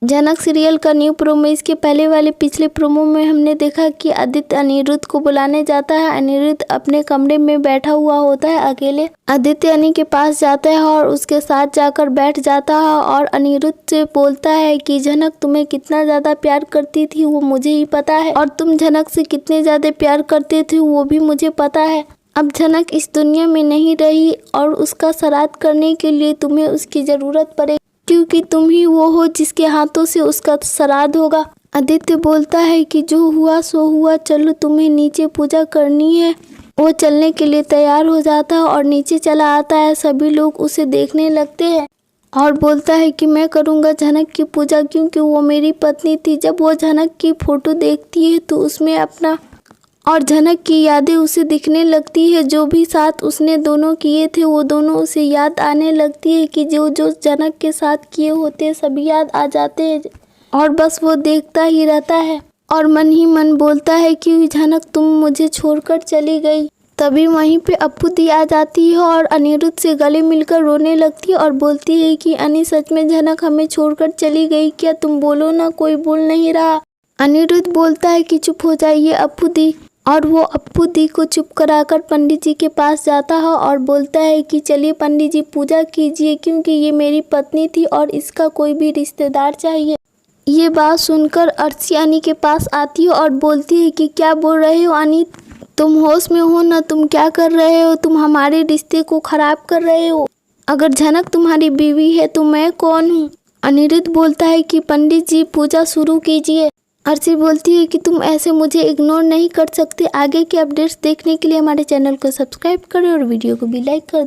जनक serial का new promo. इसके पहले वाले पिछले प्रोमो में हमने देखा कि आदित्य अनिरुद्ध को बुलाने जाता है। अनिरुद्ध अपने कमरे में बैठा हुआ होता है अकेले। आदित्य अनि के पास जाता है और उसके साथ जाकर बैठ जाता है और अनिरुद्ध से बोलता है कि जनक तुम्हें कितना ज्यादा प्यार करती थी वो मुझे ही पता है, और तुम जनक से कितने ज्यादा प्यार करते थे वो भी मुझे पता है। अब जनक इस दुनिया में नहीं रही और उसका श्राद्ध करने के लिए तुम्हें उसकी जरूरत पड़ेगी, क्योंकि तुम ही वो हो जिसके हाथों से उसका श्राद्ध होगा। आदित्य बोलता है कि जो हुआ सो हुआ, चलो तुम्हें नीचे पूजा करनी है। वो चलने के लिए तैयार हो जाता है और नीचे चला आता है। सभी लोग उसे देखने लगते हैं और बोलता है कि मैं करूँगा जनक की पूजा, क्योंकि वो मेरी पत्नी थी। जब वो जनक की फोटो देखती है तो उसमें अपना और जनक की यादें उसे दिखने लगती है। जो भी साथ उसने दोनों किए थे वो दोनों उसे याद आने लगती है कि जो जो जनक के साथ किए होते सभी याद आ जाते हैं और बस वो देखता ही रहता है और मन ही मन बोलता है कि जनक तुम मुझे छोड़कर चली गई। तभी वहीं पे अप्पू दी आ जाती है और अनिरुद्ध से गले मिलकर रोने लगती है और बोलती है कि अनि सच में जनक हमें छोड़कर चली गई क्या? तुम बोलो ना, कोई बोल नहीं रहा। अनिरुद्ध बोलता है कि चुप हो जाइए अप्पू दी, और वो अप्पू दी को चुप कराकर पंडित जी के पास जाता है और बोलता है कि चलिए पंडित जी पूजा कीजिए, क्योंकि ये मेरी पत्नी थी और इसका कोई भी रिश्तेदार चाहिए। ये बात सुनकर अर्ची अनि के पास आती है और बोलती है कि क्या बोल रहे हो अनि, तुम होश में हो ना? तुम क्या कर रहे हो? तुम हमारे रिश्ते को खराब कर रहे हो। अगर जनक तुम्हारी बीवी है तो मैं कौन हूँ? अनिरुद्ध बोलता है कि पंडित जी पूजा शुरू कीजिए। अर्ची बोलती है कि तुम ऐसे मुझे इग्नोर नहीं कर सकते। आगे के अपडेट्स देखने के लिए हमारे चैनल को सब्सक्राइब करें और वीडियो को भी लाइक कर दें।